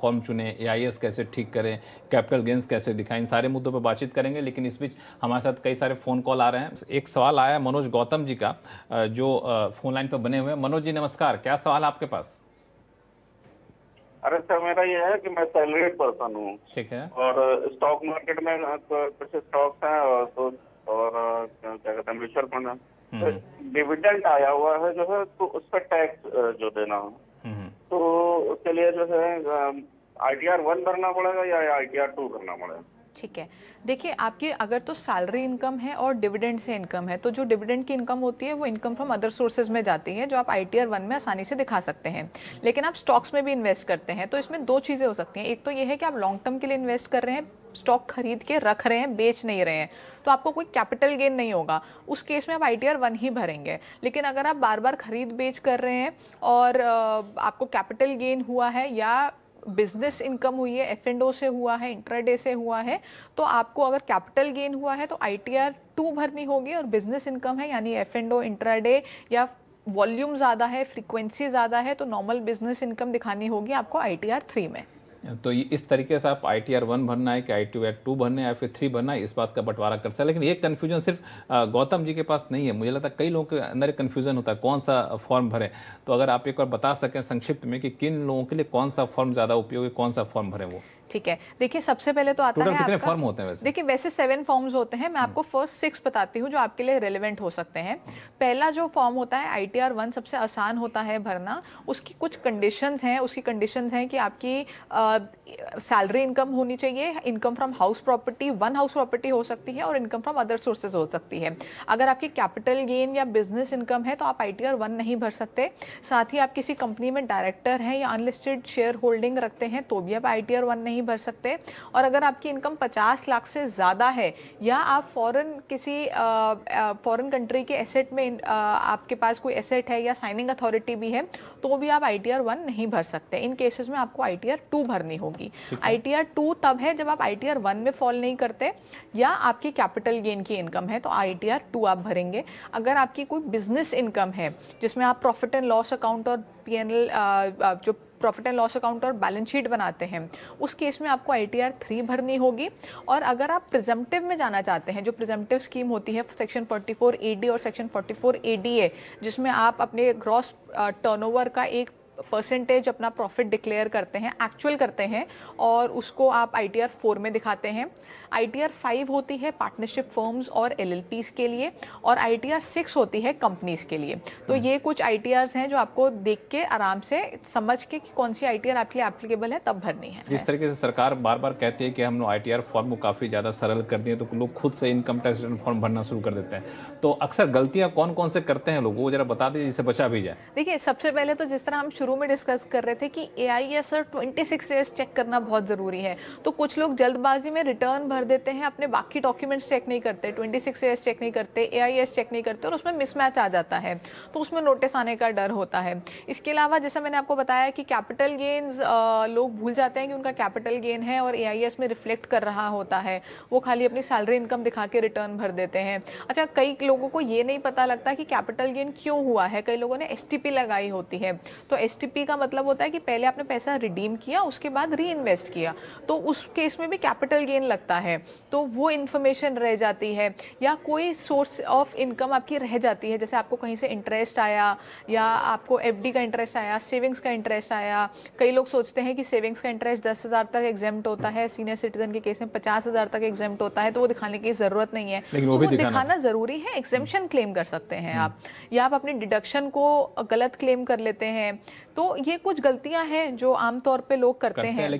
Form चुने, AIS कैसे ठीक करें, कैपिटल गेंस कैसे दिखाएं, इन सारे मुद्दों पर बातचीत करेंगे। लेकिन इस बीच हमारे साथ कई सारे फ़ोन कॉल आ रहे हैं। एक सवाल आया है मनोज गौतम जी का, जो फ़ोन लाइन पर बने हुए हैं। मनोज जी नमस्कार, क्या सवाल है आपके पास? अरे सर, मेरा ये है कि मैं सैलरीड पर्सन हूँ। ठीक है। और स्टॉक मार्केट में कुछ स्टॉक्स हैं और क्या कहते हैं, म्यूचुअल फंड है। डिविडेंड आया हुआ है जो है, तो उस पर टैक्स जो देना है, तो उसके लिए जो है ITR 1 भरना पड़ेगा या ITR 2 भरना पड़ेगा? ठीक है, देखिए आपकी अगर तो सैलरी इनकम है और डिविडेंड से इनकम है, तो जो डिविडेंड की इनकम होती है वो इनकम फ्रॉम अदर सोर्सेज में जाती है, जो आप ITR 1 में आसानी से दिखा सकते हैं। लेकिन आप स्टॉक्स में भी इन्वेस्ट करते हैं, तो इसमें दो चीज़ें हो सकती हैं। एक तो ये है कि आप लॉन्ग टर्म के लिए इन्वेस्ट कर रहे हैं, स्टॉक खरीद के रख रहे हैं, बेच नहीं रहे हैं, तो आपको कोई कैपिटल गेन नहीं होगा। उस केस में आप ITR 1 ही भरेंगे। लेकिन अगर आप बार बार खरीद बेच कर रहे हैं और आपको कैपिटल गेन हुआ है या बिजनेस इनकम हुई है, F&O से हुआ है, इंट्राडे से हुआ है, तो आपको अगर कैपिटल गेन हुआ है तो ITR 2 भरनी होगी। और बिजनेस इनकम है यानी F&O, इंट्राडे या वॉल्यूम ज़्यादा है, फ्रीक्वेंसी ज़्यादा है, तो नॉर्मल बिजनेस इनकम दिखानी होगी आपको ITR 3 में। तो इस तरीके से आप ITR 1 भरना है कि ITR 2 भरना है या फिर 3 भरना है, इस बात का बंटवारा कर सकते हैं। लेकिन ये कन्फ्यूजन सिर्फ गौतम जी के पास नहीं है, मुझे लगता है कई लोगों के अंदर कन्फ्यूजन होता है कौन सा फॉर्म भरें। तो अगर आप एक बार बता सकें संक्षिप्त में कि किन लोगों के लिए कौन सा फॉर्म ज़्यादा उपयोगी, कौन सा फॉर्म भरें वो। ठीक है, देखिए सबसे पहले तो आता है कितने आपका, फॉर्म होते हैं वैसे? देखिए वैसे 7 फॉर्म्स होते हैं, मैं आपको फर्स्ट 6 बताती हूँ जो आपके लिए रेलेवेंट हो सकते हैं। पहला जो फॉर्म होता है ITR 1 सबसे आसान होता है भरना। उसकी कुछ कंडीशंस हैं, उसकी कंडीशंस हैं कि आपकी सैलरी इनकम होनी चाहिए, income from house property, 1 house property हो सकती है, और इनकम फ्रॉम अदर सोर्सेज हो सकती है। अगर आपकी कैपिटल गेन या बिजनेस इनकम है तो आप ITR 1 नहीं भर सकते। साथ ही आप किसी कंपनी में डायरेक्टर हैं या अनलिस्टेड शेयर होल्डिंग रखते हैं तो भी आप ITR 1 नहीं भर सकते। और अगर आपकी इनकम 50 लाख से ज़्यादा है या आप फॉरेन कंट्री के एसेट में आपके पास कोई एसेट है या साइनिंग अथॉरिटी भी है, तो भी आप ITR 1 नहीं भर सकते। इन केसेस में आपको ITR 2 भरनी होगी। ITR 2 तब है जब आप ITR 1 में फॉल नहीं करते या आपकी कैपिटल गेन की इनकम है, तो ITR 2 आप भरेंगे। अगर आपकी कोई बिजनेस इनकम है जिसमें आप प्रॉफिट एंड लॉस अकाउंट और PNL जो प्रॉफिट एंड लॉस अकाउंट और बैलेंस शीट बनाते हैं, उस केस में आपको ITR 3 भरनी होगी। और अगर आप प्रिजम्पटिव में जाना चाहते हैं, जो प्रिजम्पटिव स्कीम होती है सेक्शन 44 AD और सेक्शन 44 ADA, जिसमें आप अपने ग्रॉस टर्नओवर का एक परसेंटेज अपना प्रॉफिट डिक्लेयर करते हैं, एक्चुअल करते हैं, और उसको आप ITR 4 में दिखाते हैं। ITR 5 होती है पार्टनरशिप फर्म्स और LLPs के लिए, और ITR 6 होती है कंपनीज के लिए। तो ये कुछ ITRs हैं जो आपको देख के आराम से समझ के कि कौन सी ITR आपके लिए एप्लीकेबल है तब भरनी है। जिस तरीके से सरकार बार बार कहती है कि हम लोग ITR फॉर्म को काफ़ी ज़्यादा सरल कर दिए, तो लोग खुद से इनकम टैक्स रिटर्न फॉर्म भरना शुरू कर देते हैं। तो अक्सर गलतियाँ कौन कौन से करते हैं लोग, वो जरा बता दीजिए जिससे बचा भी जाए। देखिए सबसे पहले तो जिस तरह हम शुरू में डिस्कस कर रहे थे कि AIS और 26 ईयर्स चेक करना बहुत ज़रूरी है, तो कुछ लोग जल्दबाजी में रिटर्न भर देते हैं, अपने बाकी डॉक्यूमेंट्स चेक नहीं करते, 26 ईयर्स चेक नहीं करते, AIS चेक नहीं करते, और उसमें मिसमैच आ जाता है, तो उसमें नोटिस आने का डर होता है। इसके अलावा जैसा मैंने आपको बताया कि कैपिटल गेन्स लोग भूल जाते हैं कि उनका कैपिटल गेन है और AIS में रिफ्लेक्ट कर रहा होता है, वो खाली अपनी सैलरी इनकम दिखा के रिटर्न भर देते हैं। अच्छा, कई लोगों को ये नहीं पता लगता कि कैपिटल गेन क्यों हुआ है। कई लोगों ने STP लगाई होती है, तो STP का मतलब होता है कि पहले आपने पैसा रिडीम किया, उसके बाद री इन्वेस्ट किया, तो उस केस में भी कैपिटल गेन लगता है, तो वो इन्फॉर्मेशन रह जाती है। या कोई सोर्स ऑफ इनकम आपकी रह जाती है, जैसे आपको कहीं से इंटरेस्ट आया या आपको FD का इंटरेस्ट आया, सेविंग्स का इंटरेस्ट आया। कई लोग सोचते हैं कि सेविंग्स का इंटरेस्ट 10,000 तक एग्जेम्प्ट होता है, सीनियर सिटीजन के केस में 50,000 तक एग्जेम्प्ट होता है, तो वो दिखाने की जरूरत नहीं है, लेकिन तो वो भी दिखाना जरूरी है। एग्जेम्पशन क्लेम कर सकते हैं आप, या आप अपनी डिडक्शन को गलत क्लेम कर लेते हैं। तो ये कुछ गलतियां हैं जो आमतौर पे लोग करते हैं।